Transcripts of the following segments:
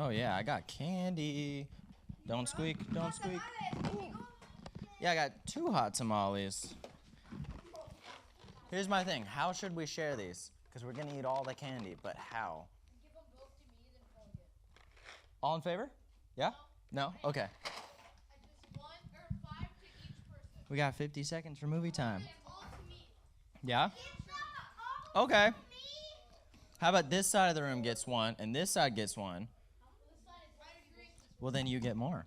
Oh, yeah, I got candy. Don't squeak, don't squeak. Yeah, I got 2 hot tamales. Here's my thing. How should we share these? Because we're going to eat all the candy, but how? Give them both to me, then hold it. All in favor? Yeah? No? Okay. Just 1 or 5 to each person. We got 50 seconds for movie time. All to me. Yeah? Okay. How about this side of the room gets 1 and this side gets 1? Well, then you get more.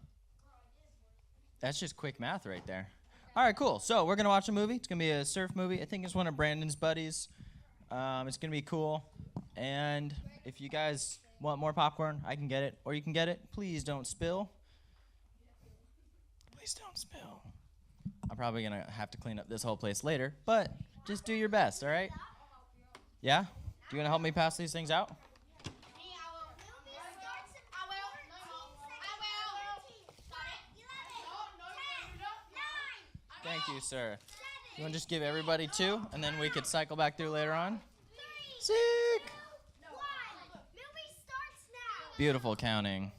That's just quick math right there. All right, cool. So we're going to watch a movie. It's going to be a surf movie. I think it's one of Brandon's buddies. It's going to be cool. And if you guys want more popcorn, I can get it. Or you can get it. Please don't spill. Please don't spill. I'm probably going to have to clean up this whole place later. But just do your best, all right? Yeah? You going to help me pass these things out? Thank you, sir. You want to just give everybody 2, and then we could cycle back through later on? Sick! Beautiful counting.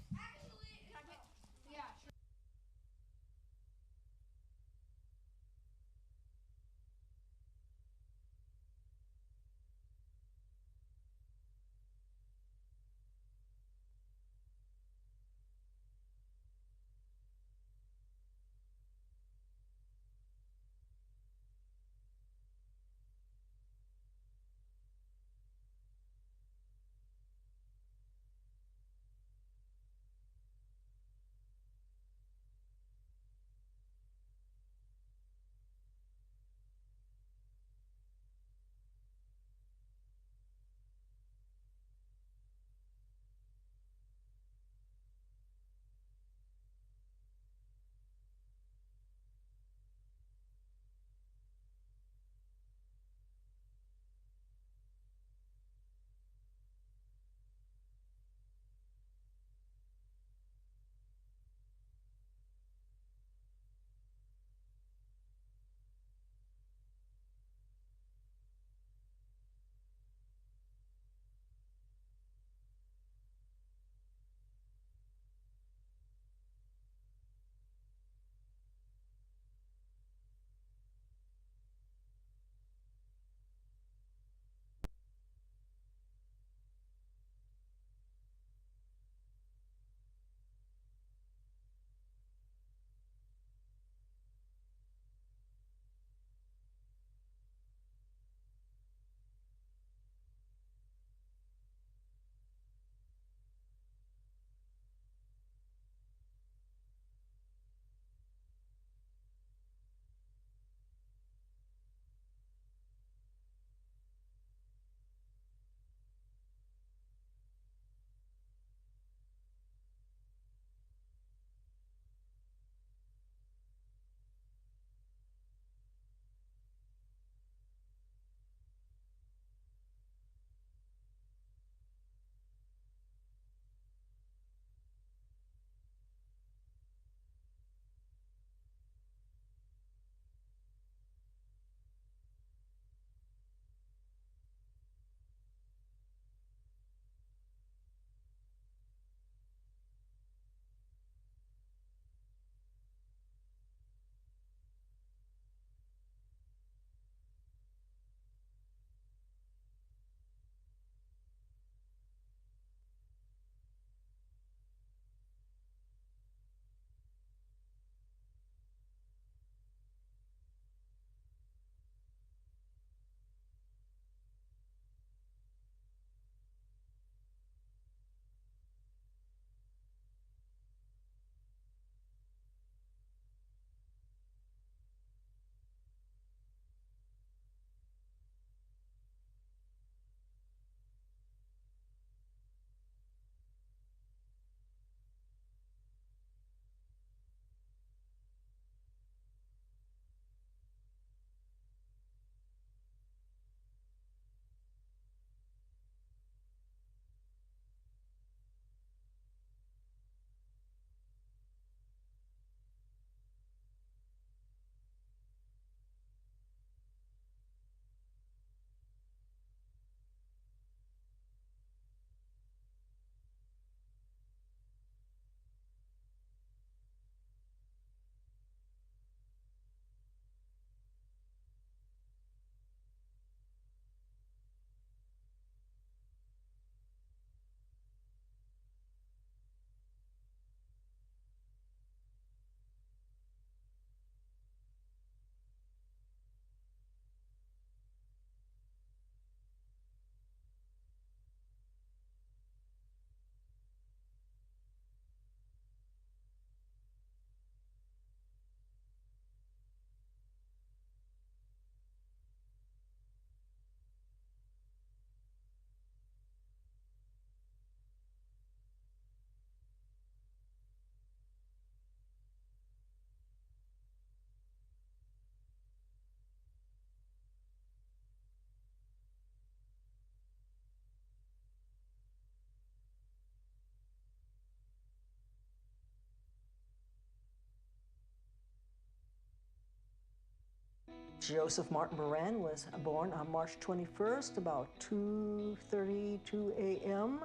Joseph Martin Moran was born on March 21st, about 2:32 a.m.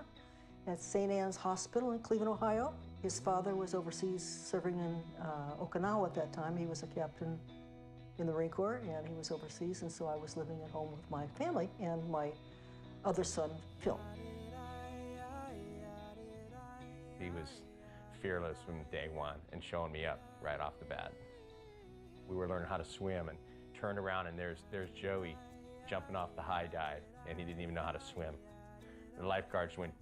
at St. Anne's Hospital in Cleveland, Ohio. His father was overseas serving in Okinawa at that time. He was a captain in the Marine Corps, and he was overseas, and so I was living at home with my family and my other son, Phil. He was fearless from day one and showing me up right off the bat. We were learning how to swim and turned around, and there's Joey jumping off the high dive, and he didn't even know how to swim. The lifeguards went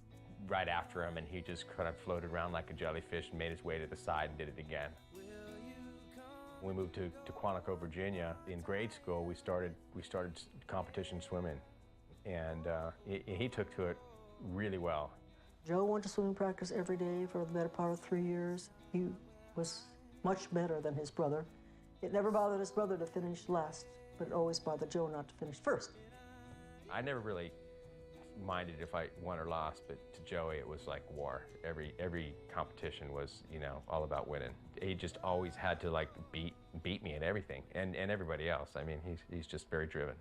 right after him, and he just kind of floated around like a jellyfish and made his way to the side and did it again. When we moved to Quantico, Virginia, in grade school, we started competition swimming, and he took to it really well. Joe went to swimming practice every day for the better part of 3 years. He was much better than his brother. It never bothered his brother to finish last, but it always bothered Joe not to finish first. I never really minded if I won or lost, but to Joey it was like war. Every competition was, you know, all about winning. He just always had to like beat me at everything, and everybody else. I mean, he's just very driven.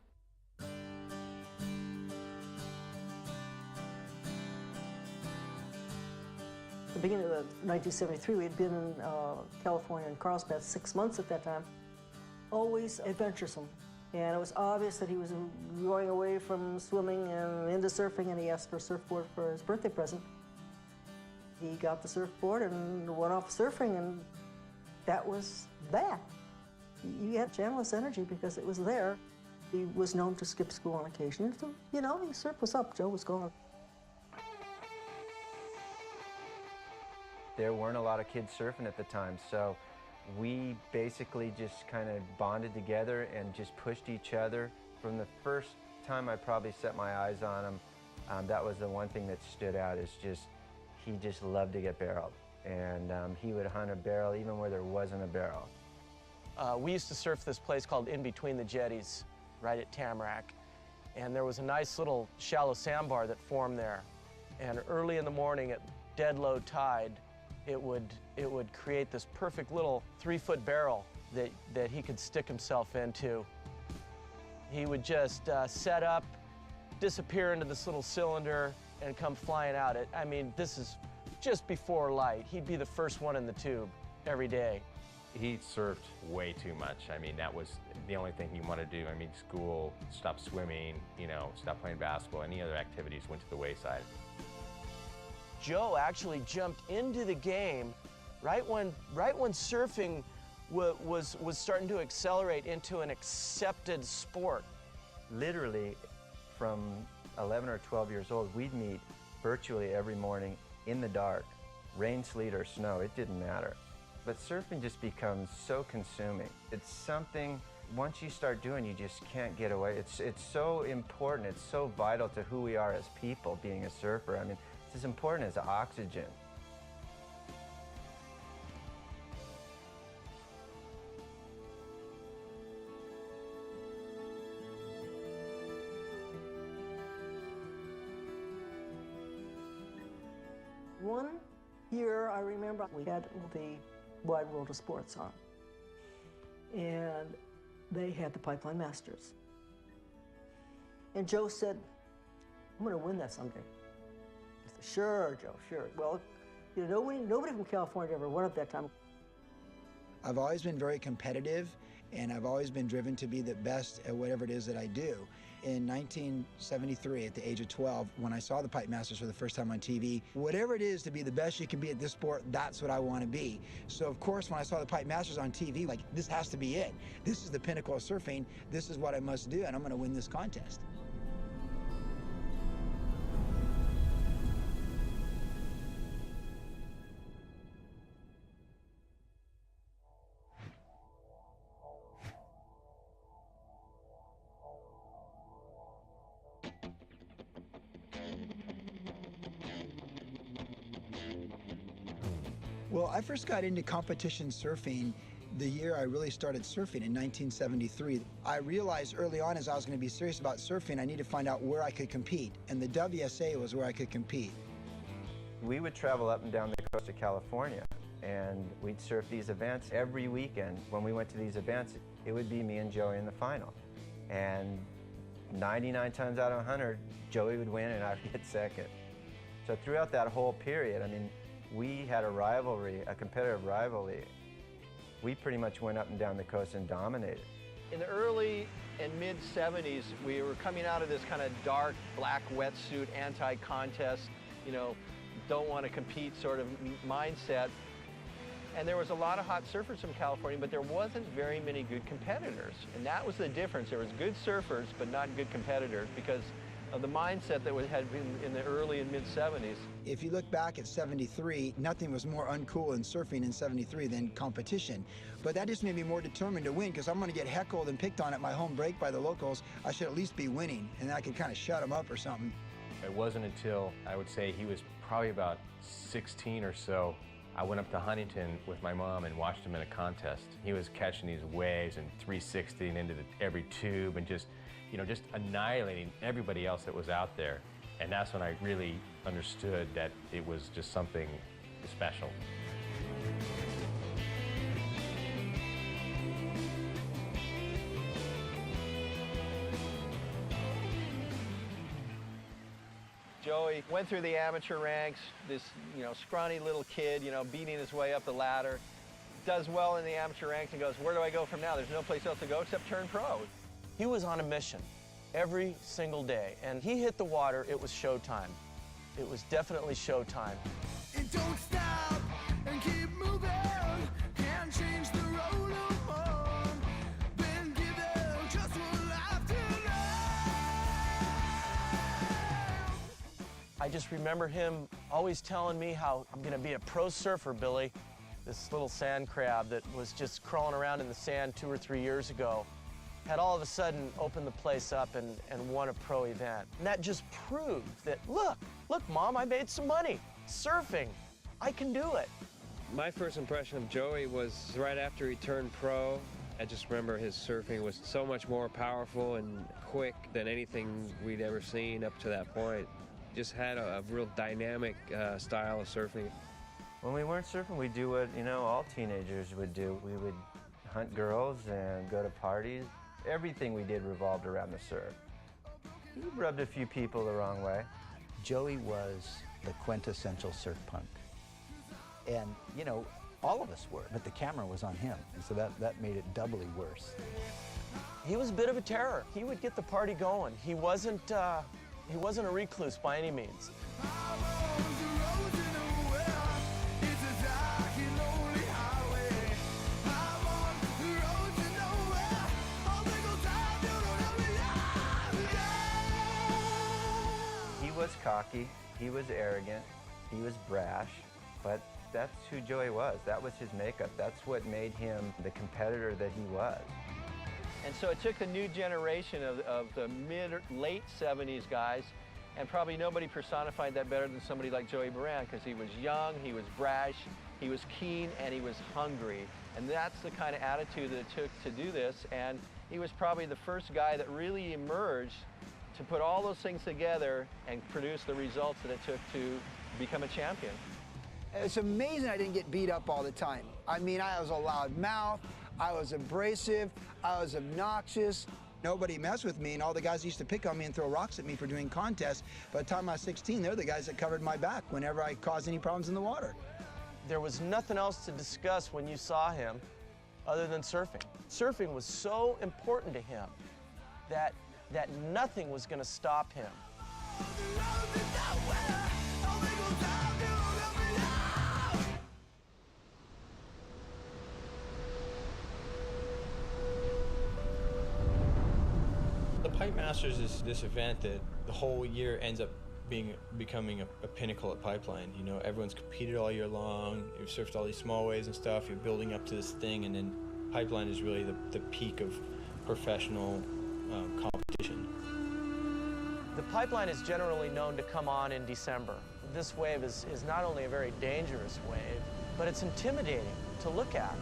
At the beginning of 1973, we had been in California and Carlsbad 6 months at that time. Always adventuresome. And it was obvious that he was going away from swimming and into surfing, and he asked for a surfboard for his birthday present. He got the surfboard and went off surfing, and that was that. He had channelless energy because it was there. He was known to skip school on occasion. So, you know, his surf was up, Joe was gone. There weren't a lot of kids surfing at the time, so we basically just kind of bonded together and just pushed each other. From the first time I probably set my eyes on him, that was the one thing that stood out, is just he just loved to get barreled. And he would hunt a barrel even where there wasn't a barrel. We used to surf this place called In Between the Jetties, right at Tamarack. And there was a nice little shallow sandbar that formed there. And early in the morning at dead low tide, it would create this perfect little 3-foot barrel that he could stick himself into. He would just set up, disappear into this little cylinder, and come flying out. I mean, this is just before light. He'd be the first one in the tube every day. He surfed way too much. I mean, that was the only thing he wanted to do. I mean, school, stop swimming, you know, stop playing basketball. Any other activities went to the wayside. Joe actually jumped into the game right when surfing was starting to accelerate into an accepted sport. Literally, from 11 or 12 years old, we'd meet virtually every morning in the dark, rain, sleet, or snow, it didn't matter. But surfing just becomes so consuming. It's something, once you start doing, you just can't get away. It's so important, it's so vital to who we are as people, being a surfer. I mean, it's as important as oxygen. One year, I remember, we had the Wide World of Sports on, and they had the Pipeline Masters. And Joe said, "I'm going to win that someday." I said, "Sure, Joe, sure." Well, you know, nobody from California ever won at that time. I've always been very competitive, and I've always been driven to be the best at whatever it is that I do. In 1973, at the age of 12, when I saw the Pipe Masters for the first time on TV, whatever it is to be the best you can be at this sport, that's what I want to be. So of course, when I saw the Pipe Masters on TV, like, this has to be it. This is the pinnacle of surfing. This is what I must do, and I'm going to win this contest. Well, I first got into competition surfing the year I really started surfing in 1973. I realized early on, as I was going to be serious about surfing, I needed to find out where I could compete, and the WSA was where I could compete. We would travel up and down the coast of California, and we'd surf these events every weekend. When we went to these events, it would be me and Joey in the final. And 99 times out of 100, Joey would win and I would get second. So throughout that whole period, I mean, we had a rivalry, a competitive rivalry. We pretty much went up and down the coast and dominated. In the early and mid-'70s, we were coming out of this kind of dark black wetsuit, anti-contest, you know, don't want to compete sort of mindset. And there was a lot of hot surfers from California, but there wasn't very many good competitors. And that was the difference. There was good surfers, but not good competitors because of the mindset that had been in the early and mid-'70s. If you look back at 73, nothing was more uncool in surfing in 73 than competition. But that just made me more determined to win, because I'm going to get heckled and picked on at my home break by the locals. I should at least be winning, and I could kind of shut them up or something. It wasn't until, I would say, he was probably about 16 or so, I went up to Huntington with my mom and watched him in a contest. He was catching these waves and 360ing into every tube and just, you know, just annihilating everybody else that was out there. And that's when I really understood that it was just something special. Joey went through the amateur ranks, this, you know, scrawny little kid, you know, beating his way up the ladder, does well in the amateur ranks and goes, where do I go from now? There's no place else to go except turn pro. He was on a mission every single day, and he hit the water, it was showtime. It was definitely showtime. And don't stop and keep moving, can't change the road no more. Been given just one life to live. I just remember him always telling me how I'm gonna be a pro surfer, Billy. This little sand crab that was just crawling around in the sand 2 or 3 years ago had all of a sudden opened the place up and won a pro event. And that just proved that, look, Mom, I made some money surfing. I can do it. My first impression of Joey was right after he turned pro. I just remember his surfing was so much more powerful and quick than anything we'd ever seen up to that point. Just had a real dynamic style of surfing. When we weren't surfing, we'd do what, you know, all teenagers would do. We would hunt girls and go to parties. Everything we did revolved around the surf. He rubbed a few people the wrong way. Joey was the quintessential surf punk. And, you know, all of us were, but the camera was on him, and so that made it doubly worse. He was a bit of a terror. He would get the party going. He wasn't a recluse by any means. He was cocky, he was arrogant, he was brash, but that's who Joey was. That was his makeup. That's what made him the competitor that he was. And so it took the new generation of the late 70s guys, and probably nobody personified that better than somebody like Joey Moran, because he was young, he was brash, he was keen, and he was hungry. And that's the kind of attitude that it took to do this, and he was probably the first guy that really emerged to put all those things together and produce the results that it took to become a champion. It's amazing I didn't get beat up all the time. I mean, I was a loud mouth, I was abrasive, I was obnoxious. Nobody messed with me, and all the guys used to pick on me and throw rocks at me for doing contests. By the time I was 16, they're the guys that covered my back whenever I caused any problems in the water. There was nothing else to discuss when you saw him other than surfing. Surfing was so important to him that nothing was going to stop him. The Pipe Masters is this event that the whole year ends up becoming a pinnacle at Pipeline. You know, everyone's competed all year long, you've surfed all these small waves and stuff, you're building up to this thing, and then Pipeline is really the peak of professional competition. The Pipeline is generally known to come on in December. This wave is not only a very dangerous wave, but it's intimidating to look at.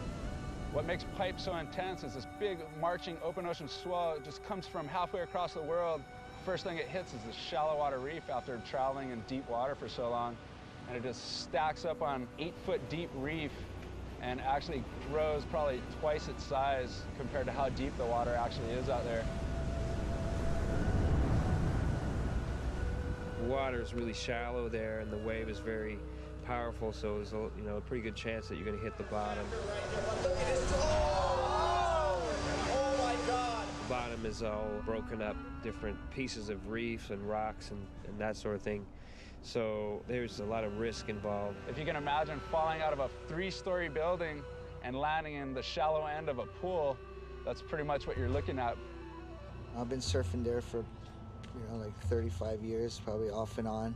What makes Pipe so intense is this big marching open ocean swell. It just comes from halfway across the world. First thing it hits is the shallow water reef after traveling in deep water for so long. And it just stacks up on 8-foot deep reef and actually grows probably twice its size compared to how deep the water actually is out there. The water is really shallow there, and the wave is very powerful, so there's a pretty good chance that you're going to hit the bottom. Oh my God! The bottom is all broken up, different pieces of reefs and rocks and that sort of thing. So there's a lot of risk involved. If you can imagine falling out of a 3-story building and landing in the shallow end of a pool, that's pretty much what you're looking at. I've been surfing there for, like 35 years, probably off and on.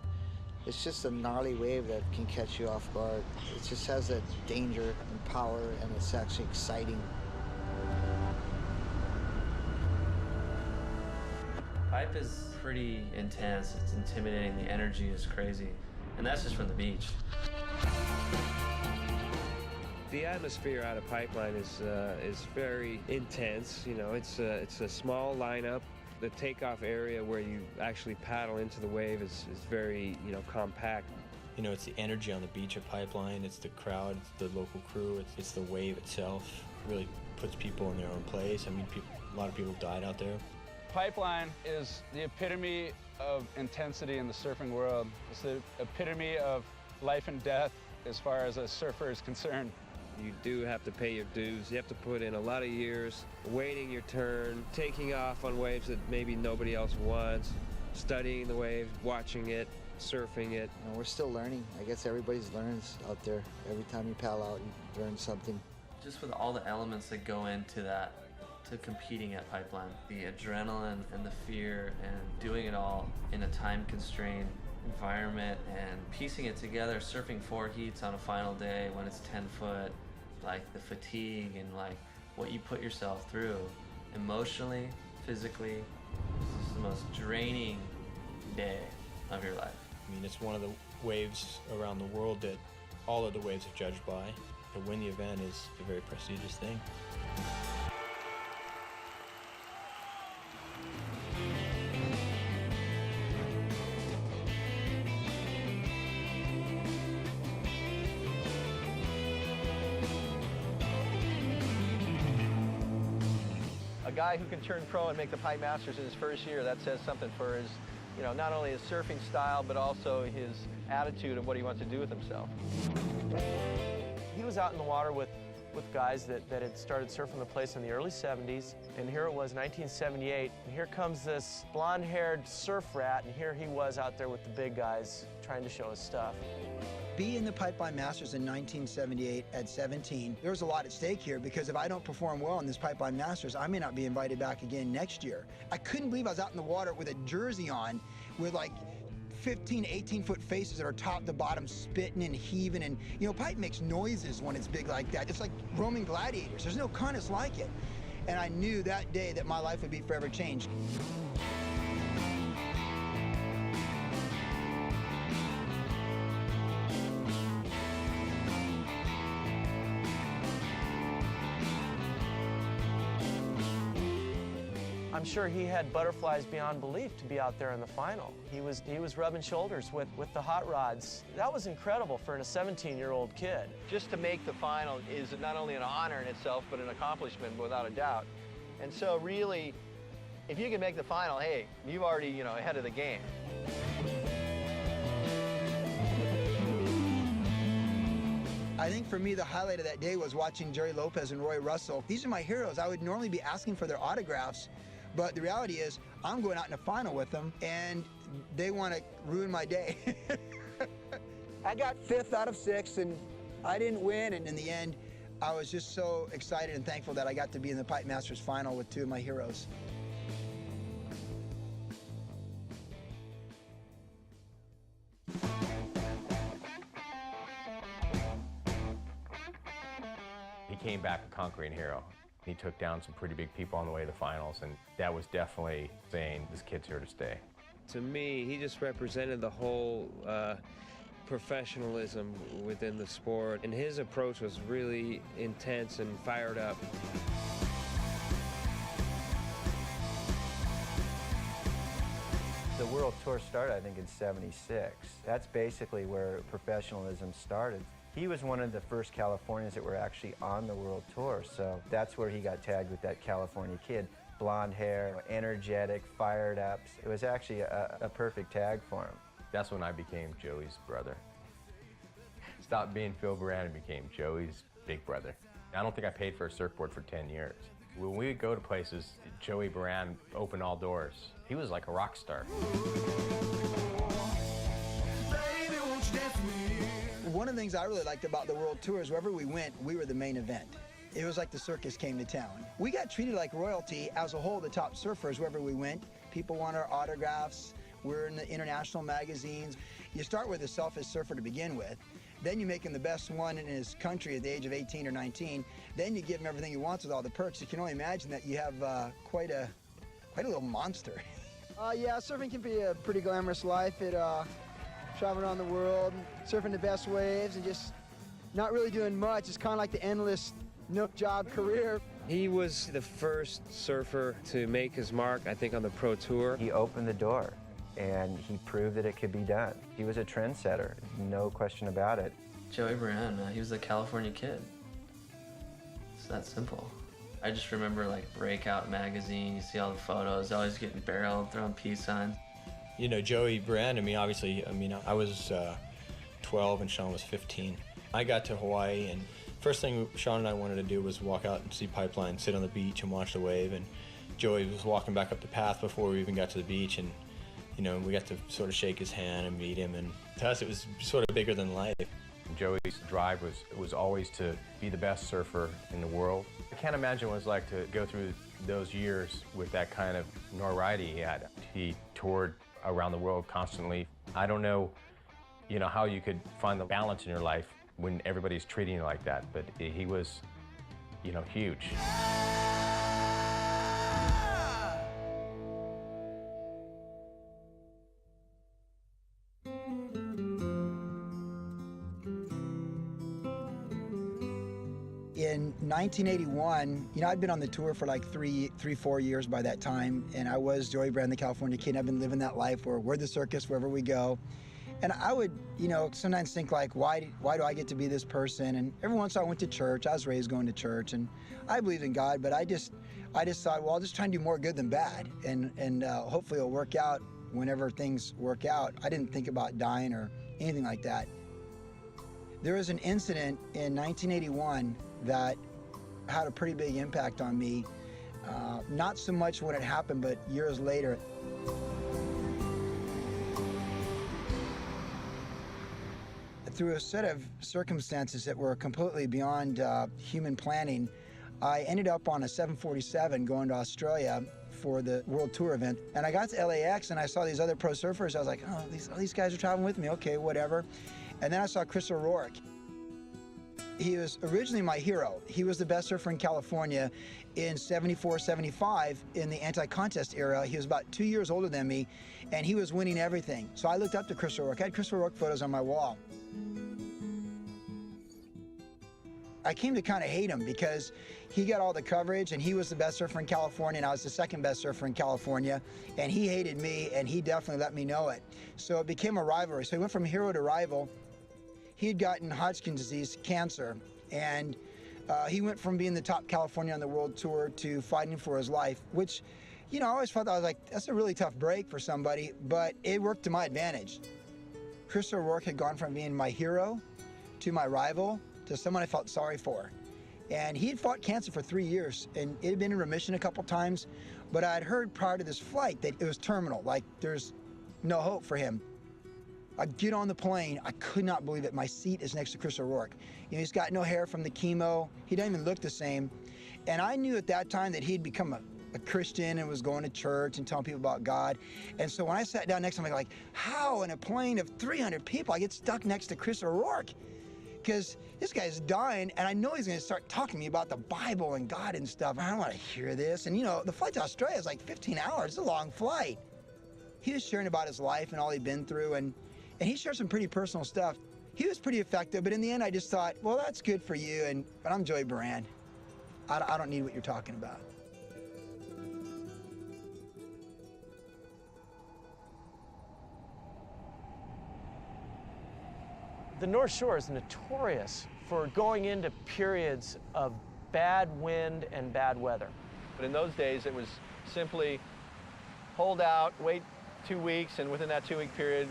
It's just a gnarly wave that can catch you off guard. It just has that danger and power, and it's actually exciting. Pipe is pretty intense. It's intimidating. The energy is crazy. And that's just from the beach. The atmosphere out of Pipeline is very intense. It's a small lineup. The takeoff area where you actually paddle into the wave is very, compact. It's the energy on the beach at Pipeline, it's the crowd, it's the local crew, it's the wave itself. It really puts people in their own place. I mean, a lot of people died out there. Pipeline is the epitome of intensity in the surfing world. It's the epitome of life and death as far as a surfer is concerned. You do have to pay your dues. You have to put in a lot of years, waiting your turn, taking off on waves that maybe nobody else wants, studying the wave, watching it, surfing it. We're still learning. I guess everybody's learns out there. Every time you paddle out, you learn something. Just with all the elements that go into that, to competing at Pipeline, the adrenaline and the fear and doing it all in a time-constrained environment and piecing it together, surfing 4 heats on a final day when it's 10 foot, like the fatigue and like what you put yourself through emotionally, physically. It's just the most draining day of your life. I mean, it's one of the waves around the world that all of the waves are judged by. To win the event is a very prestigious thing. A guy who can turn pro and make the Pipe Masters in his first year, that says something for his, not only his surfing style, but also his attitude of what he wants to do with himself. He was out in the water with guys that had started surfing the place in the early 70s, and here it was, 1978, and here comes this blonde-haired surf rat, and here he was out there with the big guys trying to show his stuff. Being the Pipeline Masters in 1978 at 17, there was a lot at stake here, because if I don't perform well in this Pipeline Masters, I may not be invited back again next year. I couldn't believe I was out in the water with a jersey on with like 15, 18-foot faces that are top to bottom spitting and heaving, and pipe makes noises when it's big like that. It's like Roman gladiators. There's no harness like it. And I knew that day that my life would be forever changed. I'm sure he had butterflies beyond belief to be out there in the final. He was rubbing shoulders with the hot rods. That was incredible for a 17-year-old kid. Just to make the final is not only an honor in itself, but an accomplishment without a doubt. And so really, if you can make the final, hey, you've already, ahead of the game. I think for me, the highlight of that day was watching Jerry Lopez and Roy Russell. These are my heroes. I would normally be asking for their autographs, but the reality is I'm going out in a final with them, and they want to ruin my day. I got 5th out of 6, and I didn't win, and in the end, I was just so excited and thankful that I got to be in the Pipe Masters final with 2 of my heroes. He came back a conquering hero. He took down some pretty big people on the way to the finals, and that was definitely saying, this kid's here to stay. To me, he just represented the whole professionalism within the sport, and his approach was really intense and fired up. The World Tour started, I think, in '76. That's basically where professionalism started. He was one of the first Californians that were actually on the world tour, so that's where he got tagged with that California kid. Blonde hair, energetic, fired up. It was actually a perfect tag for him. That's when I became Joey's brother. Stopped being Phil Brand and became Joey's big brother. I don't think I paid for a surfboard for 10 years. When we would go to places, Joey Brand opened all doors. He was like a rock star. One of the things I really liked about the world tour is wherever we went, we were the main event. It was like the circus came to town. We got treated like royalty as a whole, the top surfers, wherever we went. People want our autographs. We're in the international magazines. You start with a selfish surfer to begin with. Then you make him the best one in his country at the age of 18 or 19. Then you give him everything he wants with all the perks. You can only imagine that you have quite a little monster. Yeah, surfing can be a pretty glamorous life. It traveling around the world, surfing the best waves, and just not really doing much. It's kind of like the endless no-job career. He was the first surfer to make his mark, I think, on the pro tour. He opened the door, and he proved that it could be done. He was a trendsetter, no question about it. Joey Brand, man, he was a California kid. It's that simple. I just remember like Breakout magazine, you see all the photos, always getting barreled, throwing peace signs. You know, Joey Brand, I was 12 and Sean was 15. I got to Hawaii, and first thing Sean and I wanted to do was walk out and see Pipeline, sit on the beach and watch the wave, and Joey was walking back up the path before we even got to the beach, and you know, we got to sort of shake his hand and meet him, and to us it was sort of bigger than life. Joey's drive was always to be the best surfer in the world. I can't imagine what it was like to go through those years with that kind of notoriety he had. He toured around the world constantly. I don't know, how you could find the balance in your life when everybody's treating you like that, but he was, huge. In 1981, I'd been on the tour for like 4 years by that time, and I was Joey Brand, the California kid. I've been living that life where we're the circus wherever we go. And I would, sometimes think like, why do I get to be this person? And every once in a while I went to church. I was raised going to church, and I believed in God, but I just thought, well, I'll just try and do more good than bad, and hopefully it'll work out whenever things work out. I didn't think about dying or anything like that. There was an incident in 1981 that had a pretty big impact on me. Not so much when it happened, but years later. Through a set of circumstances that were completely beyond human planning, I ended up on a 747 going to Australia for the World Tour event. And I got to LAX and I saw these other pro surfers. I was like, oh, these guys are traveling with me, okay, whatever. And then I saw Chris O'Rourke. He was originally my hero. He was the best surfer in California in 74, 75 in the anti-contest era. He was about 2 years older than me, and he was winning everything. So I looked up to Chris O'Rourke. I had Chris O'Rourke photos on my wall. I came to kind of hate him because he got all the coverage, and he was the best surfer in California, and I was the second best surfer in California, and he hated me, and he definitely let me know it. So it became a rivalry. So he went from hero to rival. He had gotten Hodgkin's disease, cancer, and he went from being the top California on the world tour to fighting for his life, which, I always felt, I was like, that's a really tough break for somebody, but it worked to my advantage. Chris O'Rourke had gone from being my hero to my rival to someone I felt sorry for. And he had fought cancer for 3 years, and it had been in remission a couple times, but I had heard prior to this flight that it was terminal, like there's no hope for him. I get on the plane, I could not believe it. My seat is next to Chris O'Rourke. He's got no hair from the chemo. He doesn't even look the same. And I knew at that time that he'd become a Christian and was going to church and telling people about God. And so when I sat down next to him, I'm like, how in a plane of 300 people I get stuck next to Chris O'Rourke? Because this guy's dying, and I know he's going to start talking to me about the Bible and God and stuff. I don't want to hear this. And the flight to Australia is like 15 hours. It's a long flight. He was sharing about his life and all he'd been through, and he shared some pretty personal stuff. He was pretty effective, but in the end, I just thought, well, that's good for you, but I'm Joey Brand. I don't need what you're talking about. The North Shore is notorious for going into periods of bad wind and bad weather. But in those days, it was simply hold out, wait 2 weeks, and within that 2-week period,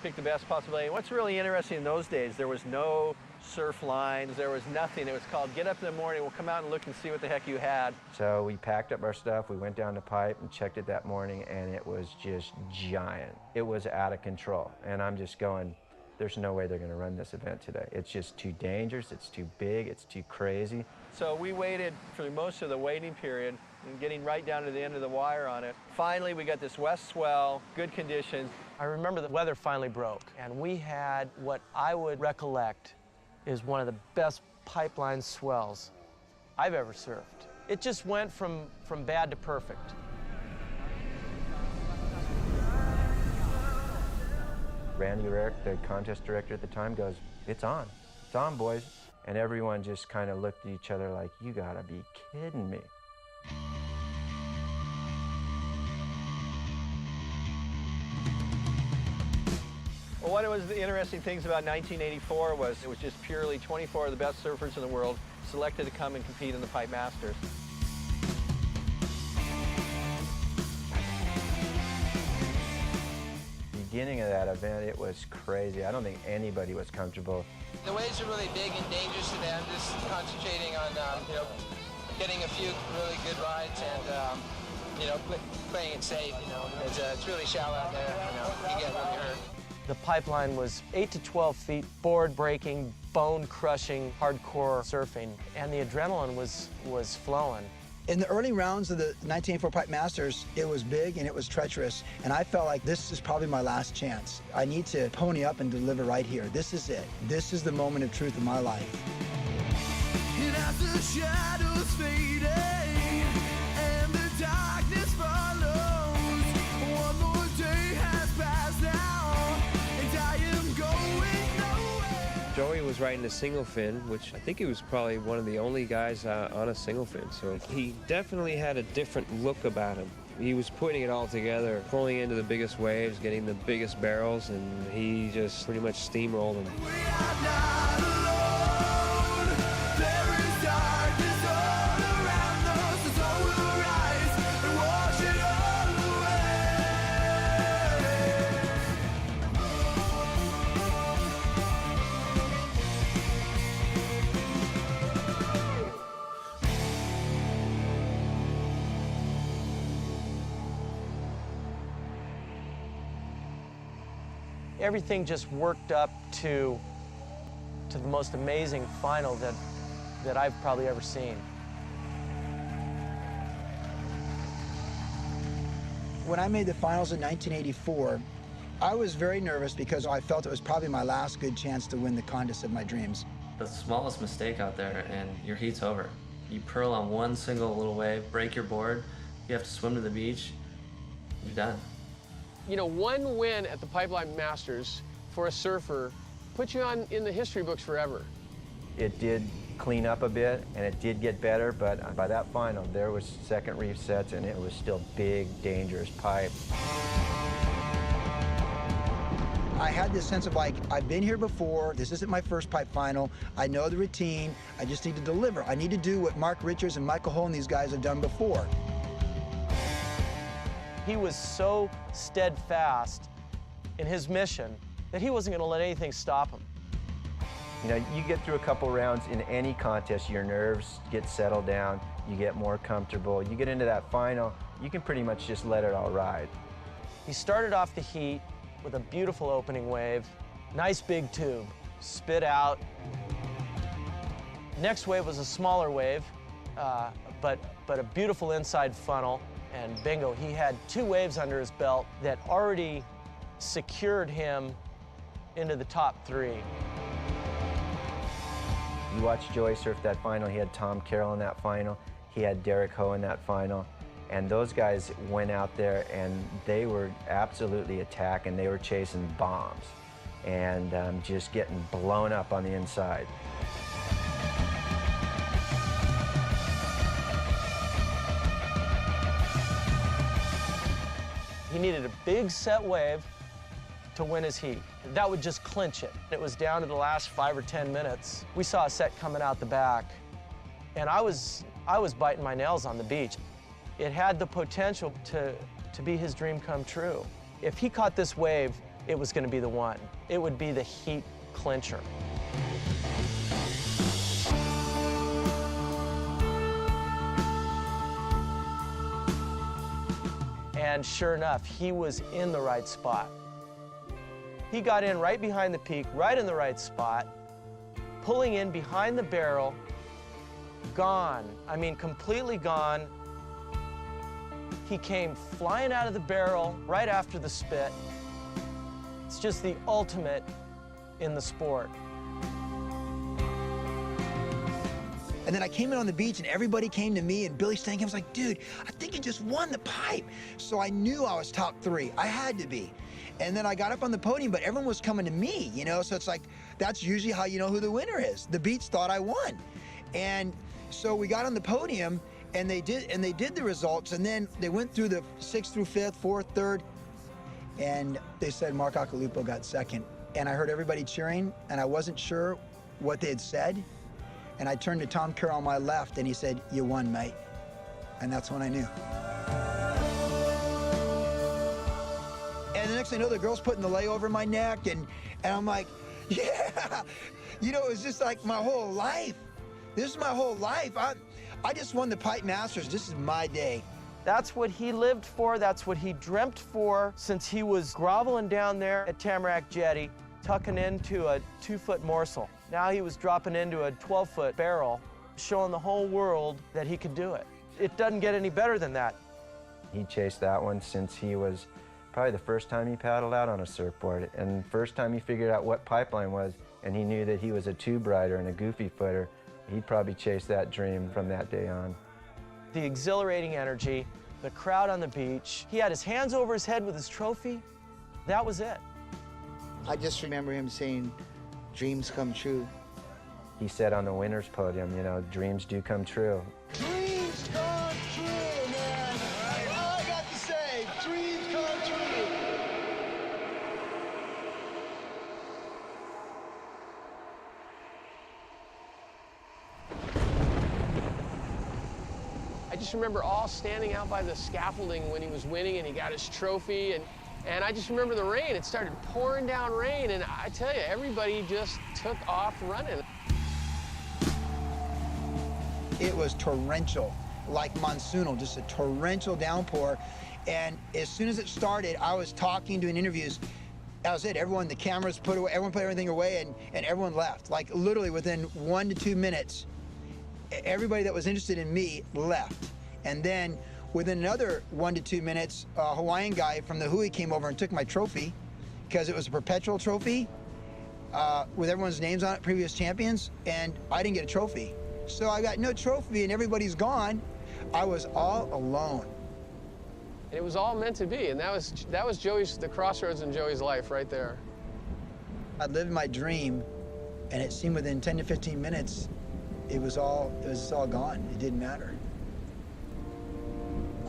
pick the best possible day. And what's really interesting in those days, there was no surf lines, there was nothing. It was called get up in the morning, we'll come out and look and see what the heck you had. So we packed up our stuff, we went down to Pipe and checked it that morning, and it was just giant. It was out of control, and I'm just going, there's no way they're going to run this event today. It's just too dangerous, it's too big, it's too crazy. So we waited for most of the waiting period and getting right down to the end of the wire on it. Finally, we got this west swell, good conditions. I remember the weather finally broke, and we had what I would recollect is one of the best pipeline swells I've ever surfed. It just went from bad to perfect. Randy Rarick, the contest director at the time, goes, it's on, boys. And everyone just kind of looked at each other like, you gotta be kidding me. Well, one of the interesting things about 1984 was it was just purely 24 of the best surfers in the world selected to come and compete in the Pipe Masters. Beginning of that event, it was crazy. I don't think anybody was comfortable. The waves are really big and dangerous today. I'm just concentrating on, getting a few really good rides and, playing it safe. It's really shallow out there. You get really hurt. The pipeline was 8 to 12 feet, board-breaking, bone-crushing, hardcore surfing, and the adrenaline was flowing. In the early rounds of the 1984 Pipe Masters, it was big and it was treacherous, and I felt like this is probably my last chance. I need to pony up and deliver right here. This is it. This is the moment of truth in my life. And as the shadows fade and the darkness follows, one more day has passed now, and I am going nowhere. Joey was riding a single fin, which I think he was probably one of the only guys on a single fin, so he definitely had a different look about him. He was putting it all together, pulling into the biggest waves, getting the biggest barrels, and he just pretty much steamrolled him. Everything just worked up to the most amazing final that I've probably ever seen. When I made the finals in 1984, I was very nervous because I felt it was probably my last good chance to win the contest of my dreams. The smallest mistake out there and your heat's over. You pearl on one single little wave, break your board, you have to swim to the beach, you're done. One win at the Pipeline Masters for a surfer puts you in the history books forever. It did clean up a bit, and it did get better, but by that final, there was second reef sets, and it was still big, dangerous pipe. I had this sense of like, I've been here before, this isn't my first pipe final, I know the routine, I just need to deliver. I need to do what Mark Richards and Michael Hull and these guys have done before. He was so steadfast in his mission that he wasn't going to let anything stop him. You get through a couple rounds in any contest, your nerves get settled down, you get more comfortable. You get into that final, you can pretty much just let it all ride. He started off the heat with a beautiful opening wave, nice big tube, spit out. Next wave was a smaller wave, but a beautiful inside funnel. And bingo, he had 2 waves under his belt that already secured him into the top 3. You watch Joey surf that final. He had Tom Carroll in that final. He had Derek Ho in that final. And those guys went out there and they were absolutely attacking. They were chasing bombs and just getting blown up on the inside. He needed a big set wave to win his heat. That would just clinch it. It was down to the last 5 or 10 minutes. We saw a set coming out the back, and I was biting my nails on the beach. It had the potential to be his dream come true. If he caught this wave, it was going to be the one. It would be the heat clincher. And sure enough, he was in the right spot. He got in right behind the peak, right in the right spot, pulling in behind the barrel, gone. I mean, completely gone. He came flying out of the barrel right after the spit. It's just the ultimate in the sport. And then I came in on the beach and everybody came to me, and Billy Stankham was like, dude, I think you just won the pipe. So I knew I was top 3. I had to be. And then I got up on the podium, but everyone was coming to me, you know? So it's like, that's usually how you know who the winner is. The beach thought I won. And so we got on the podium, and they did the results, and then they went through the 6th through 5th, 4th, 3rd, and they said Mark Accalupo got 2nd. And I heard everybody cheering, and I wasn't sure what they had said. And I turned to Tom Carroll on my left, and he said, you won, mate. And that's when I knew. And the next thing I know, the girl's putting the lei over my neck, and I'm like, yeah. You know, it was just like my whole life. This is my whole life. I just won the Pipe Masters. This is my day. That's what he lived for. That's what he dreamt for since he was groveling down there at Tamarack Jetty, tucking into a 2-foot morsel. Now he was dropping into a 12-foot barrel, showing the whole world that he could do it. It doesn't get any better than that. He chased that one since he was probably the first time he paddled out on a surfboard, and first time he figured out what pipeline was, and he knew that he was a tube rider and a goofy footer. He'd probably chase that dream from that day on. The exhilarating energy, the crowd on the beach, he had his hands over his head with his trophy. That was it. I just remember him saying, dreams come true. He said on the winner's podium, you know, dreams do come true. Dreams come true, man. That's all I got to say. Dreams come true. I just remember all standing out by the scaffolding when he was winning and he got his trophy. And I just remember the rain. It started pouring down rain, and I tell you, everybody just took off running. It was torrential, like monsoonal, just a torrential downpour. And as soon as it started, I was talking, doing interviews. That was it. Everyone, the cameras put away, everyone put everything away, and everyone left. Like literally within 1 to 2 minutes, everybody that was interested in me left. And then within another 1 to 2 minutes, a Hawaiian guy from the Hui came over and took my trophy, because it was a perpetual trophy with everyone's names on it, previous champions, and I didn't get a trophy. So I got no trophy and everybody's gone. I was all alone. And it was all meant to be, and that was Joey's, the crossroads in Joey's life right there. I lived my dream, and it seemed within 10 to 15 minutes, it was all gone. It didn't matter.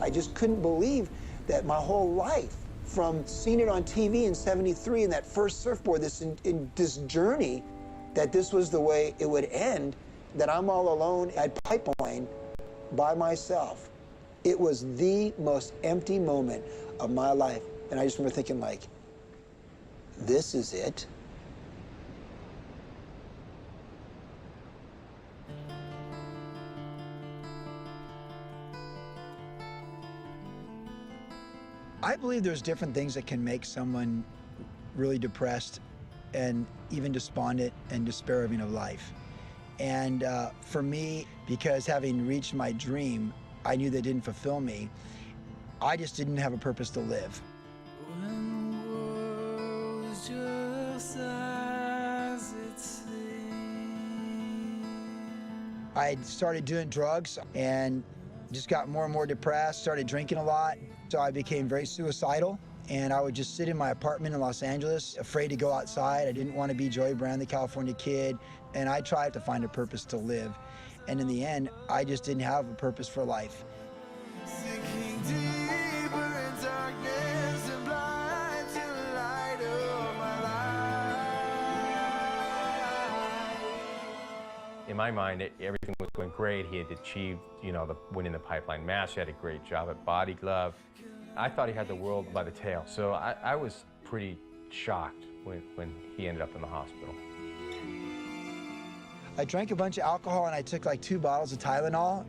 I just couldn't believe that my whole life, from seeing it on TV in '73 and that first surfboard, this journey, that this was the way it would end, that I'm all alone at Pipeline by myself. It was the most empty moment of my life. And I just remember thinking, like, this is it? I believe there's different things that can make someone really depressed and even despondent and despairing of life. And for me, because having reached my dream, I knew that didn't fulfill me. I just didn't have a purpose to live. I started doing drugs and just got more and more depressed, started drinking a lot. So I became very suicidal, and I would just sit in my apartment in Los Angeles, afraid to go outside. I didn't want to be Joey Brand, the California kid, and I tried to find a purpose to live. And in the end, I just didn't have a purpose for life. Sinking deeper in darkness and blind to the light of In my mind, everything was going great. He had achieved, winning the Pipeline Master. He had a great job at Body Glove. I thought he had the world by the tail. So I was pretty shocked when he ended up in the hospital. I drank a bunch of alcohol and I took like 2 bottles of Tylenol.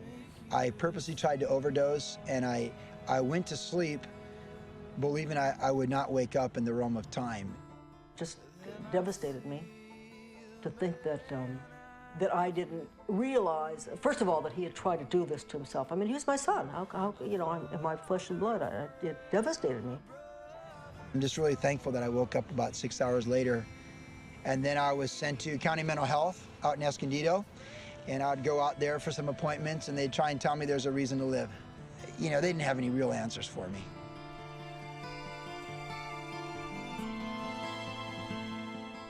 I purposely tried to overdose, and I went to sleep believing I would not wake up in the realm of time. Just devastated me to think that that I didn't realize, first of all, that he had tried to do this to himself. I mean, he was my son. How I'm in my flesh and blood. It devastated me. I'm just really thankful that I woke up about 6 hours later, and then I was sent to County Mental Health out in Escondido, and I'd go out there for some appointments, and they'd try and tell me there's a reason to live. They didn't have any real answers for me.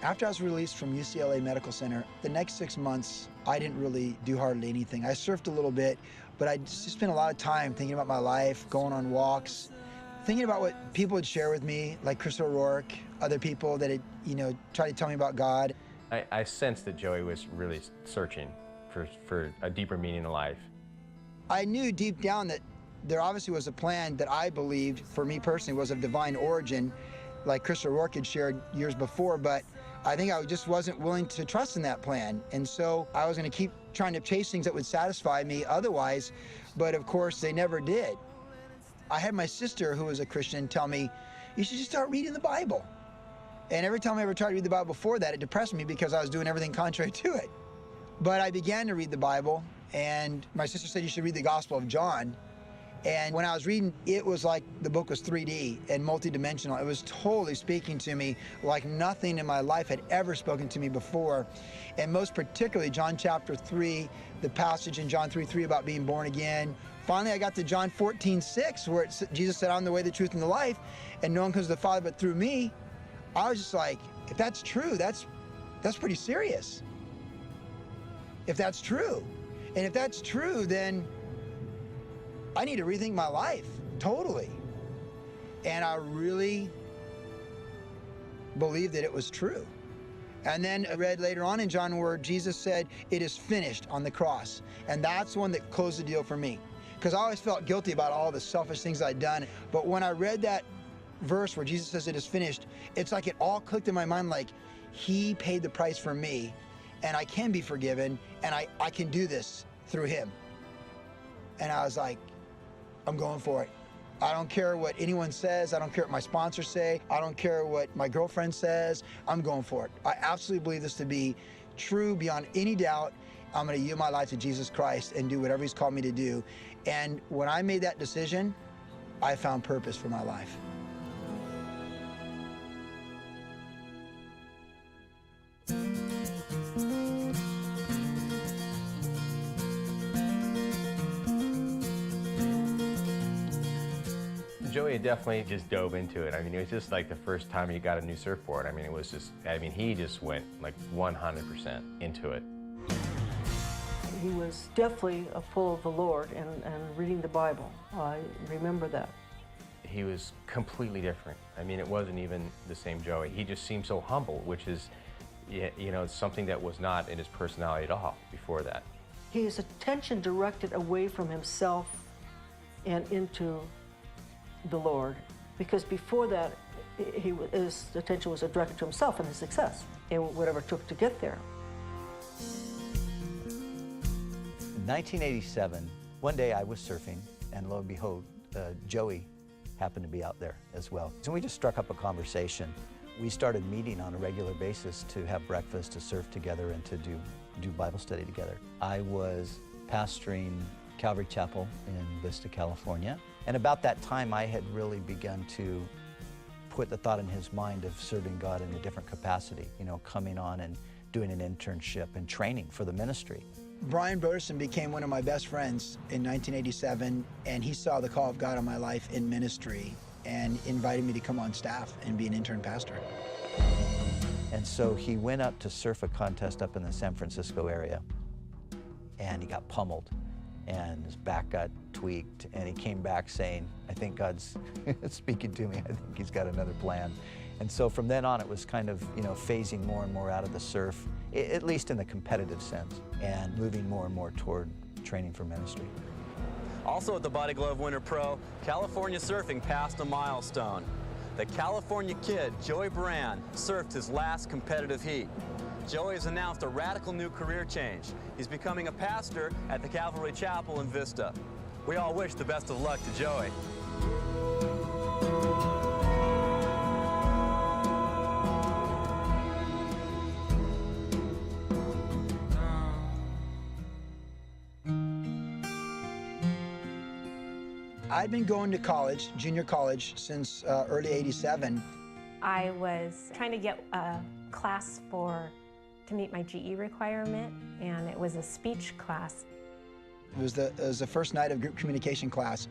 After I was released from UCLA Medical Center, the next 6 months, I didn't really do hardly anything. I surfed a little bit, but I just spent a lot of time thinking about my life, going on walks, thinking about what people would share with me, like Chris O'Rourke, other people that had, tried to tell me about God. I sensed that Joey was really searching for a deeper meaning in life. I knew deep down that there obviously was a plan that I believed, for me personally, was of divine origin, like Chris O'Rourke had shared years before, but I think I just wasn't willing to trust in that plan. And so I was going to keep trying to chase things that would satisfy me otherwise, but of course they never did. I had my sister, who was a Christian, tell me, you should just start reading the Bible. And every time I ever tried to read the Bible before that, it depressed me because I was doing everything contrary to it. But I began to read the Bible, and my sister said you should read the Gospel of John. And when I was reading, it was like the book was 3D and multidimensional. It was totally speaking to me like nothing in my life had ever spoken to me before. And most particularly John chapter 3, the passage in John 3:3 about being born again. Finally, I got to John 14:6, where Jesus said, I'm the way, the truth, and the life, and no one comes to the Father but through me. I was just like, if that's true, that's pretty serious. If that's true. And if that's true, then I need to rethink my life, totally. And I really believed that it was true. And then I read later on in John where Jesus said, it is finished on the cross. And that's the one that closed the deal for me. Because I always felt guilty about all the selfish things I'd done. But when I read that verse where Jesus says it is finished, it's like it all clicked in my mind, like he paid the price for me, and I can be forgiven, and I can do this through him. And I was like, I'm going for it. I don't care what anyone says. I don't care what my sponsors say. I don't care what my girlfriend says. I'm going for it. I absolutely believe this to be true beyond any doubt. I'm going to yield my life to Jesus Christ and do whatever he's called me to do. And when I made that decision, I found purpose for my life. Joey definitely just dove into it. I mean, it was just like the first time he got a new surfboard. I mean, it was just, he just went like 100% into it. He was definitely full of the Lord and reading the Bible. I remember that. He was completely different. I mean, it wasn't even the same Joey. He just seemed so humble, which is, something that was not in his personality at all before that. His attention directed away from himself and into the Lord, because before that, his attention was directed to himself and his success and whatever it took to get there. In 1987, one day I was surfing, and lo and behold, Joey happened to be out there as well. So we just struck up a conversation. We started meeting on a regular basis to have breakfast, to surf together, and to do Bible study together. I was pastoring Calvary Chapel in Vista, California. And about that time, I had really begun to put the thought in his mind of serving God in a different capacity, coming on and doing an internship and training for the ministry. Brian Broderson became one of my best friends in 1987, and he saw the call of God on my life in ministry and invited me to come on staff and be an intern pastor. And so he went up to surf a contest up in the San Francisco area, and he got pummeled, and his back got tweaked, and he came back saying, I think God's speaking to me. I think he's got another plan. And so from then on, it was kind of, phasing more and more out of the surf, at least in the competitive sense, and moving more and more toward training for ministry. Also at the Body Glove Winter Pro, California surfing passed a milestone. The California kid, Joey Baran, surfed his last competitive heat. Joey has announced a radical new career change. He's becoming a pastor at the Calvary Chapel in Vista. We all wish the best of luck to Joey. I'd been going to college, junior college, since early '87. I was trying to get a class to meet my GE requirement, and it was a speech class. It was the first night of group communication class,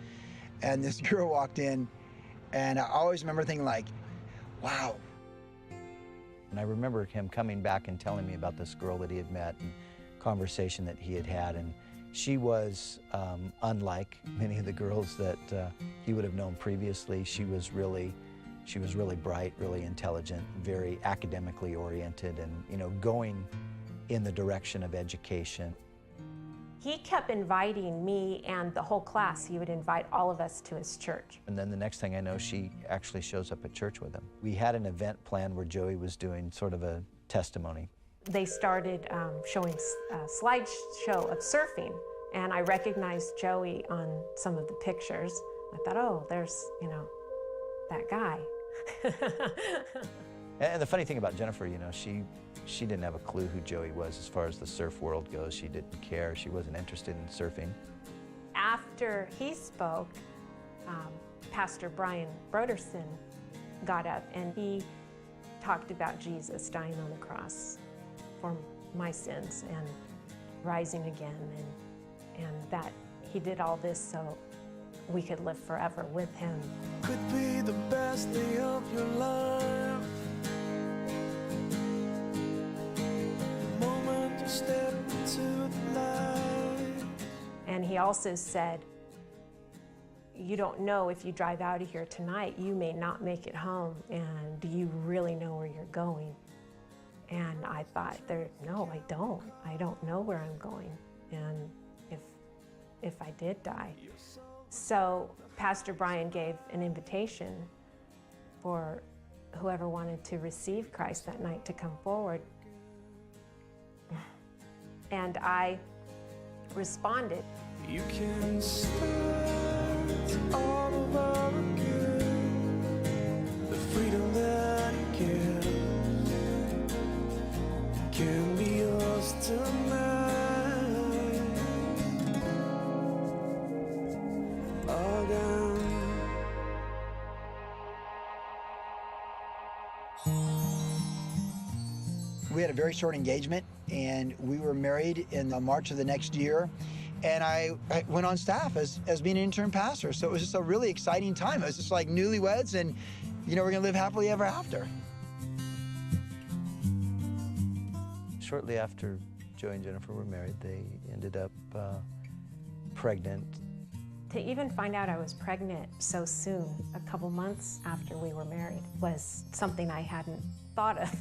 and this girl walked in, and I always remember thinking like, wow. And I remember him coming back and telling me about this girl that he had met and conversation that he had had, and she was unlike many of the girls that he would have known previously. She was really bright, really intelligent, very academically oriented, and going in the direction of education. He kept inviting me and the whole class. He would invite all of us to his church. And then the next thing I know, she actually shows up at church with him. We had an event planned where Joey was doing sort of a testimony. They started showing a slideshow of surfing, and I recognized Joey on some of the pictures. I thought, oh, there's, that guy. And the funny thing about Jennifer, she didn't have a clue who Joey was as far as the surf world goes. She didn't care. She wasn't interested in surfing. After he spoke, Pastor Brian Broderson got up and he talked about Jesus dying on the cross for my sins and rising again, and that he did all this so we could live forever with him. Could be the best day of your life. The moment you step into the light. And he also said, you don't know if you drive out of here tonight, you may not make it home, and do you really know where you're going? And I thought, no, I don't. I don't know where I'm going, and if I did die. So Pastor Brian gave an invitation for whoever wanted to receive Christ that night to come forward. And I responded. You can start all over again. The freedom that you give can be yours tonight. We had a very short engagement, and we were married in March of the next year. And I went on staff as being an intern pastor. So it was just a really exciting time. It was just like newlyweds, and we're gonna live happily ever after. Shortly after Joey and Jennifer were married, they ended up pregnant. To even find out I was pregnant so soon, a couple months after we were married, was something I hadn't thought of.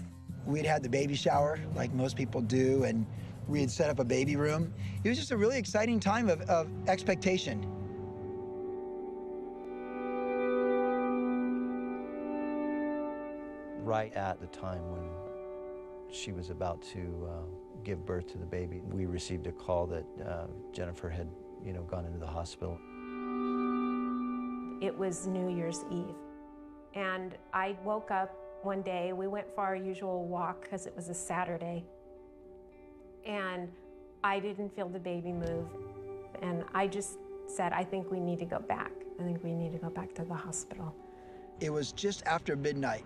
We'd had the baby shower, like most people do, and we had set up a baby room. It was just a really exciting time of expectation. Right at the time when she was about to give birth to the baby, we received a call that Jennifer had, gone into the hospital. It was New Year's Eve, and I woke up one day. We went for our usual walk because it was a Saturday, and I didn't feel the baby move, and I just said, I think we need to go back. I think we need to go back to the hospital. It was just after midnight.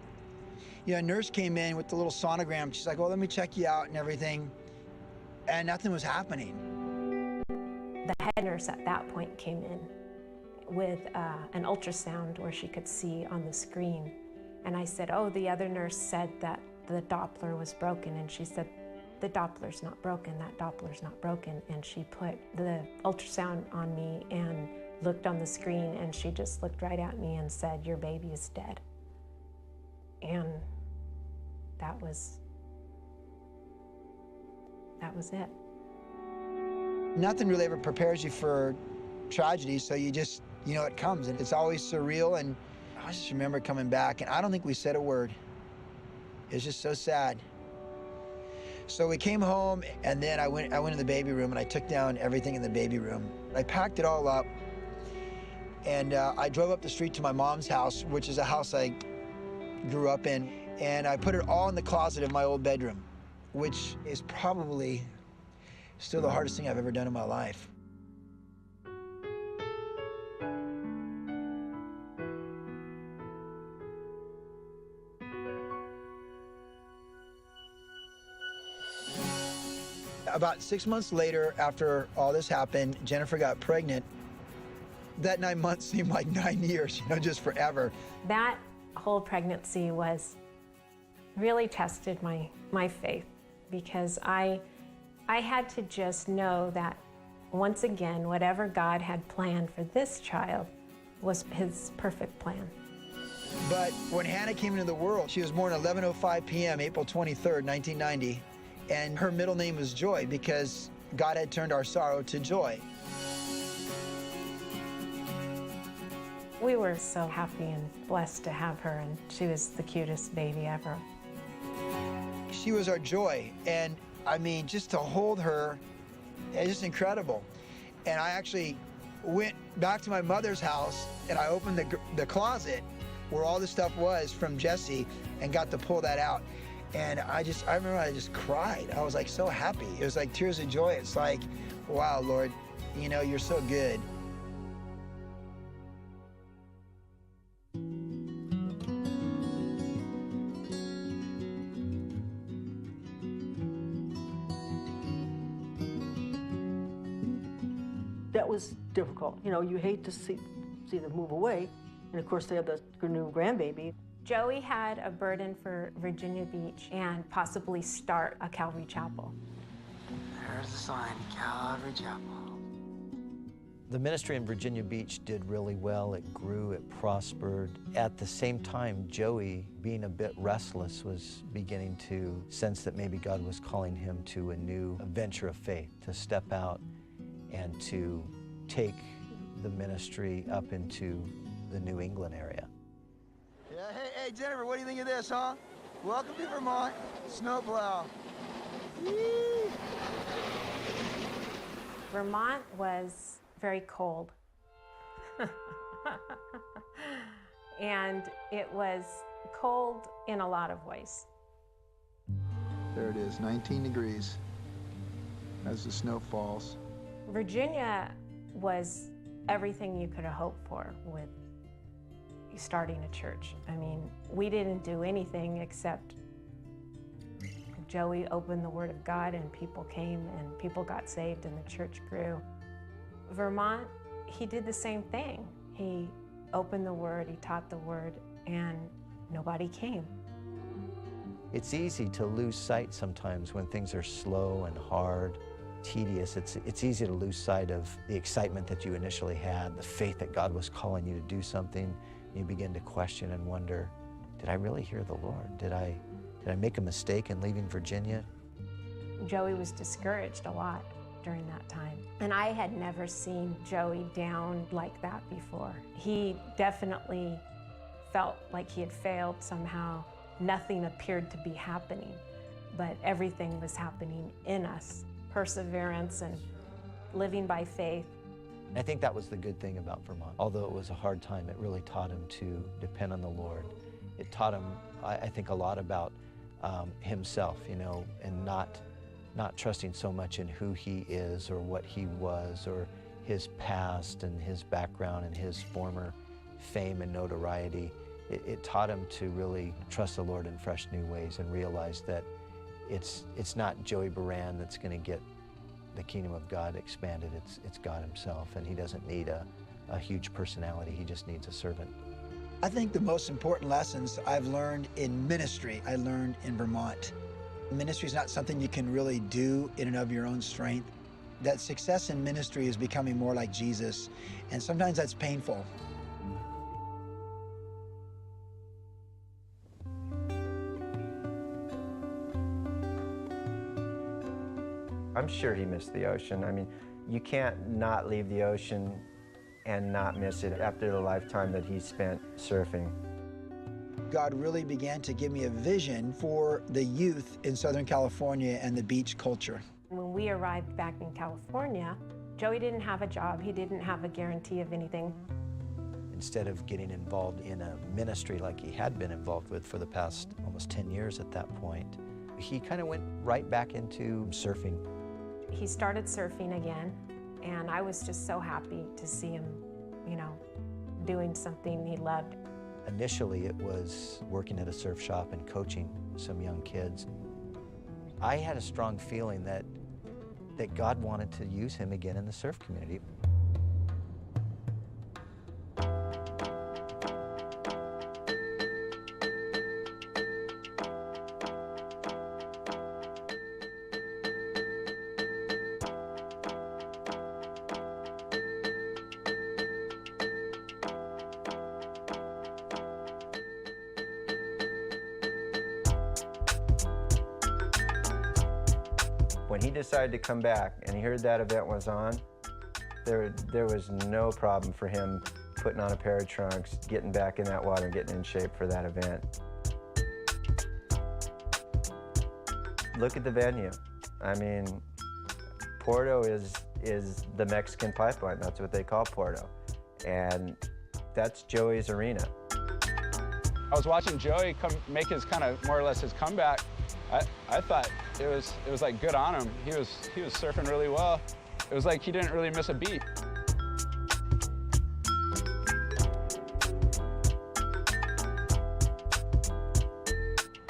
A nurse came in with the little sonogram. She's like, well, let me check you out and everything, and nothing was happening. The head nurse at that point came in with an ultrasound where she could see on the screen. And I said, oh, the other nurse said that the Doppler was broken. And she said, the Doppler's not broken, that Doppler's not broken. And she put the ultrasound on me and looked on the screen, and she just looked right at me and said, your baby is dead. And that was it. Nothing really ever prepares you for tragedy, so you just, you know, it comes, and it's always surreal. And I just remember coming back, and I don't think we said a word. It's just so sad. So we came home, and then I went in the baby room, and I took down everything in the baby room. I packed it all up, and I drove up the street to my mom's house, which is a house I grew up in, and I put it all in the closet of my old bedroom, which is probably still the hardest thing I've ever done in my life. About 6 months later, after all this happened, Jennifer got pregnant. That 9 months seemed like 9 years, you know, just forever. That whole pregnancy really tested my faith, because I had to just know that once again, whatever God had planned for this child was his perfect plan. But when Hannah came into the world, she was born at 11:05 p.m., April 23rd, 1990. And her middle name was Joy, because God had turned our sorrow to joy. We were so happy and blessed to have her, and she was the cutest baby ever. She was our joy, and I mean, just to hold her, it's just incredible. And I actually went back to my mother's house, and I opened the closet where all the stuff was from Jesse and got to pull that out. And I remember I just cried. I was like so happy. It was like tears of joy. It's like, wow, Lord, you know, you're so good. That was difficult. You know, you hate to see them move away. And of course, they have the new grandbaby. Joey had a burden for Virginia Beach and possibly start a Calvary Chapel. There's the sign, Calvary Chapel. The ministry in Virginia Beach did really well. It grew, it prospered. At the same time, Joey, being a bit restless, was beginning to sense that maybe God was calling him to a new venture of faith, to step out and to take the ministry up into the New England area. Yeah, hey, Jennifer, what do you think of this, huh? Welcome to Vermont, snowplow. Yee! Vermont was very cold. And it was cold in a lot of ways. There it is, 19 degrees as the snow falls. Virginia was everything you could have hoped for with starting a church. I mean, we didn't do anything except Joey opened the Word of God and people came and people got saved and the church grew. Vermont, he did the same thing. He opened the Word, he taught the Word, and nobody came. It's easy to lose sight sometimes when things are slow and hard, tedious. It's easy to lose sight of the excitement that you initially had, the faith that God was calling you to do something. You begin to question and wonder, did I really hear the Lord? Did I make a mistake in leaving Virginia? Joey was discouraged a lot during that time. And I had never seen Joey down like that before. He definitely felt like he had failed somehow. Nothing appeared to be happening, but everything was happening in us. Perseverance and living by faith. I think that was the good thing about Vermont. Although it was a hard time, it really taught him to depend on the Lord. It taught him, I think, a lot about himself, you know, and not trusting so much in who he is or what he was or his past and his background and his former fame and notoriety. It taught him to really trust the Lord in fresh new ways and realize that it's not Joey Baran that's going to get the kingdom of God expanded. It's God himself, and he doesn't need a huge personality. He just needs a servant. I think the most important lessons I've learned in ministry, I learned in Vermont. Ministry is not something you can really do in and of your own strength. That success in ministry is becoming more like Jesus, and sometimes that's painful. I'm sure he missed the ocean. I mean, you can't not leave the ocean and not miss it after the lifetime that he spent surfing. God really began to give me a vision for the youth in Southern California and the beach culture. When we arrived back in California, Joey didn't have a job. He didn't have a guarantee of anything. Instead of getting involved in a ministry like he had been involved with for the past almost 10 years at that point, he kind of went right back into surfing. He started surfing again, and I was just so happy to see him, doing something he loved. Initially, it was working at a surf shop and coaching some young kids. I had a strong feeling that God wanted to use him again in the surf community. When he decided to come back and he heard that event was on, there was no problem for him putting on a pair of trunks, getting back in that water and getting in shape for that event. Look at the venue. I mean, Porto is the Mexican pipeline. That's what they call Porto. And that's Joey's arena. I was watching Joey make his kind of more or less his comeback. I thought it was like good on him. He was surfing really well. It was like he didn't really miss a beat.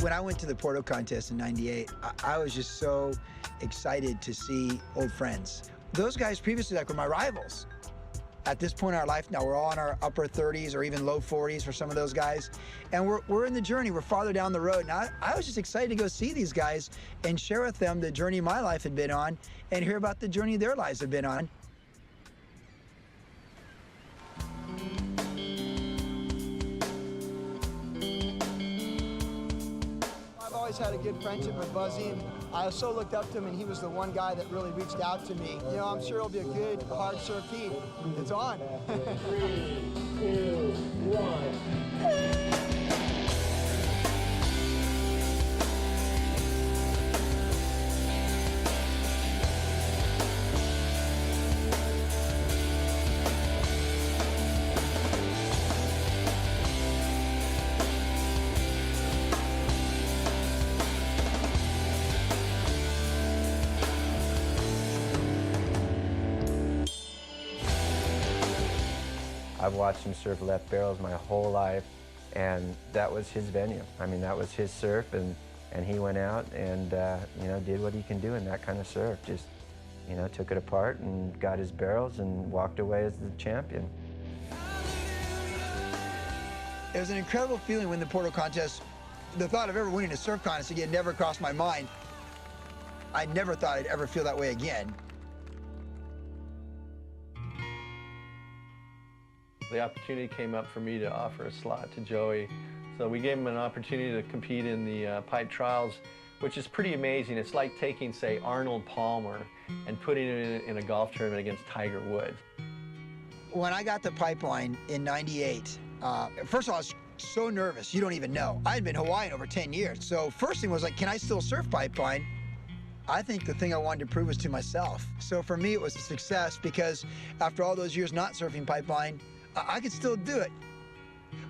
When I went to the Porto contest in '98, I was just so excited to see old friends. Those guys previously were my rivals. At this point in our life now, we're all in our upper 30s or even low 40s for some of those guys. And we're in the journey, we're farther down the road. Now, I was just excited to go see these guys and share with them the journey my life had been on and hear about the journey their lives have been on. I've always had a good friendship with Buzzy, and I so looked up to him, and he was the one guy that really reached out to me. I'm sure it'll be a good, hard surf heat. It's on. 3, 2, 1. I've watched him surf left barrels my whole life, and that was his venue. I mean, that was his surf, and he went out and, did what he can do in that kind of surf. Just, took it apart and got his barrels and walked away as the champion. It was an incredible feeling when the Porto contest, the thought of ever winning a surf contest again never crossed my mind. I never thought I'd ever feel that way again. The opportunity came up for me to offer a slot to Joey. So we gave him an opportunity to compete in the pipe trials, which is pretty amazing. It's like taking, say, Arnold Palmer and putting him in a golf tournament against Tiger Woods. When I got the pipeline in '98, first of all, I was so nervous, you don't even know. I had been Hawaiian over 10 years. So first thing was like, can I still surf pipeline? I think the thing I wanted to prove was to myself. So for me, it was a success because after all those years not surfing pipeline, I could still do it.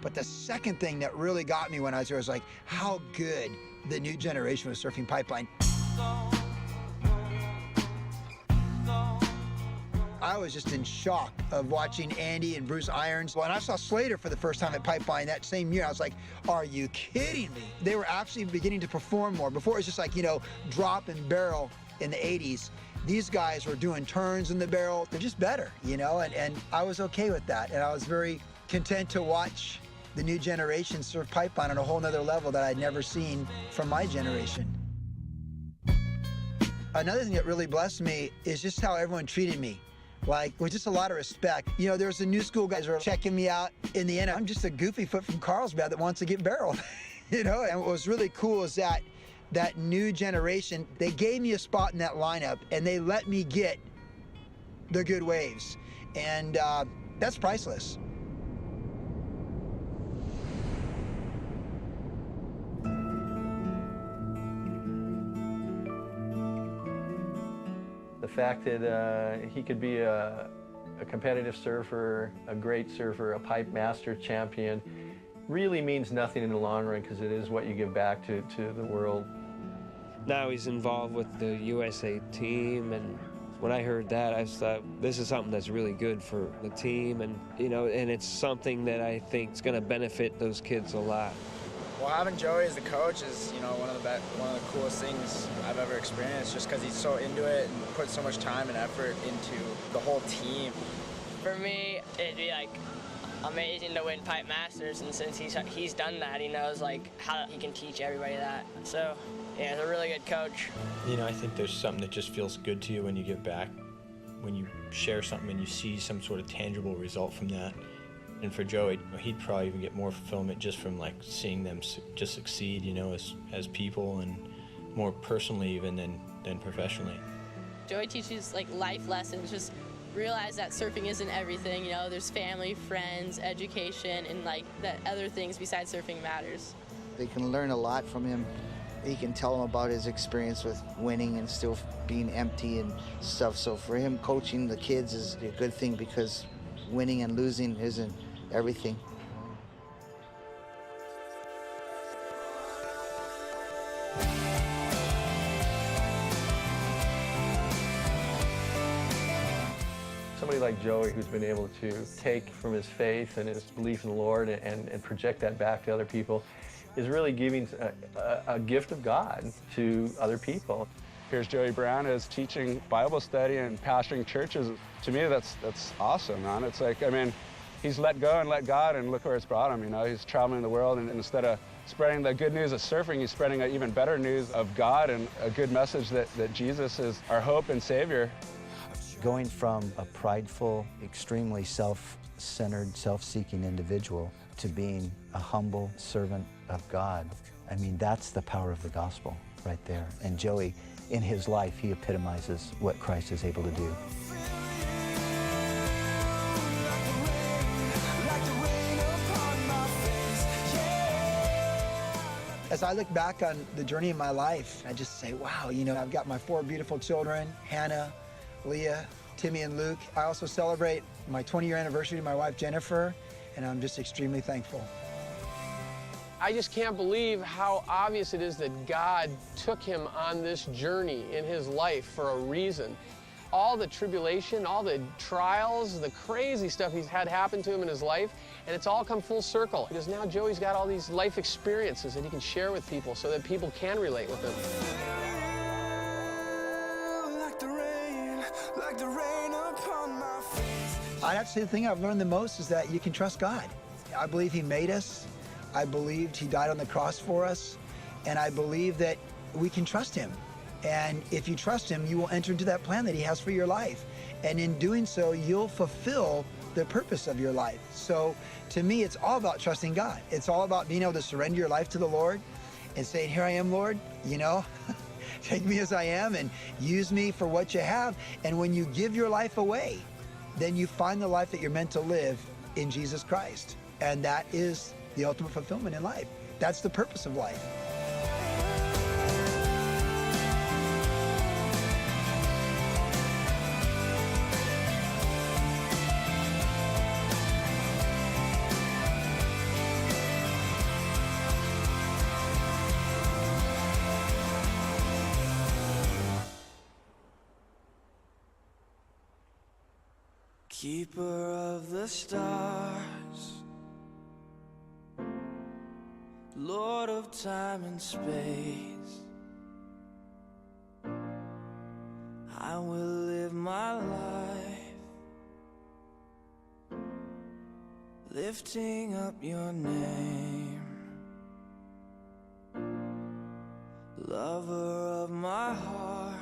But the second thing that really got me when I was there was like how good the new generation was surfing pipeline. I was just in shock of watching Andy and Bruce Irons. When I saw Slater for the first time at Pipeline that same year, I was like, are you kidding me? They were actually beginning to perform more. Before it was just like, drop and barrel in the 80s. These guys were doing turns in the barrel. They're just better, and I was okay with that. And I was very content to watch the new generation surf pipeline on a whole nother level that I'd never seen from my generation. Another thing that really blessed me is just how everyone treated me. With just a lot of respect. There's the new school guys who are checking me out. In the end, I'm just a goofy foot from Carlsbad that wants to get barreled, And what was really cool is that that new generation, they gave me a spot in that lineup, and they let me get the good waves. And that's priceless. The fact that he could be a competitive surfer, a great surfer, a pipe master champion, really means nothing in the long run, because it is what you give back to the world. Now he's involved with the USA team, and when I heard that, I thought, this is something that's really good for the team, and and it's something that I think is going to benefit those kids a lot. Well, having Joey as the coach is, one of the coolest things I've ever experienced, just because he's so into it and puts so much time and effort into the whole team. For me, it'd be amazing to win Pipe Masters, and since he's done that, he knows how he can teach everybody that. So yeah, he's a really good coach. I think there's something that just feels good to you when you give back, when you share something and you see some sort of tangible result from that. And for Joey, he'd probably even get more fulfillment just from seeing them just succeed, as people, and more personally even than professionally. Joey teaches life lessons. Just realize that surfing isn't everything. There's family, friends, education, and that other things besides surfing matters. They can learn a lot from him. He can tell them about his experience with winning and still being empty and stuff. So for him, coaching the kids is a good thing, because winning and losing isn't everything. Somebody like Joey, who's been able to take from his faith and his belief in the Lord and project that back to other people, is really giving a gift of God to other people. Here's Joey Brown is teaching Bible study and pastoring churches. To me, that's awesome, man. It's he's let go and let God, and look where it's brought him. He's traveling the world, and instead of spreading the good news of surfing, he's spreading an even better news of God and a good message that Jesus is our hope and Savior. Going from a prideful, extremely self-centered, self-seeking individual to being a humble servant of God, that's the power of the gospel right there. And Joey, in his life, he epitomizes what Christ is able to do. As I look back on the journey of my life, I just say, wow, I've got my 4 beautiful children, Hannah, Leah, Timmy, and Luke. I also celebrate my 20-year anniversary to my wife, Jennifer, and I'm just extremely thankful. I just can't believe how obvious it is that God took him on this journey in his life for a reason. All the tribulation, all the trials, the crazy stuff he's had happen to him in his life, and it's all come full circle. Because now Joey's got all these life experiences that he can share with people so that people can relate with him. I'd have to say the thing I've learned the most is that you can trust God. I believe he made us. I believed he died on the cross for us. And I believe that we can trust him. And if you trust him, you will enter into that plan that he has for your life. And in doing so, you'll fulfill the purpose of your life. So to me, it's all about trusting God. It's all about being able to surrender your life to the Lord and saying, here I am, Lord, take me as I am and use me for what you have. And when you give your life away, then you find the life that you're meant to live in Jesus Christ. And that is the ultimate fulfillment in life. That's the purpose of life. Keeper of the stars, Lord of time and space, I will live my life lifting up your name, lover of my heart,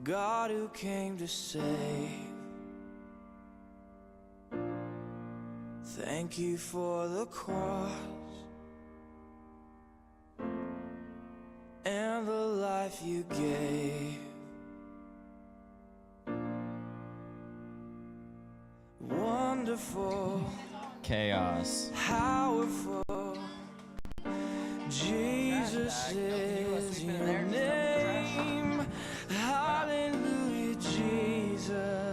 God who came to save. Thank you for the cross, life you gave. Wonderful, chaos, powerful, Jesus is your name.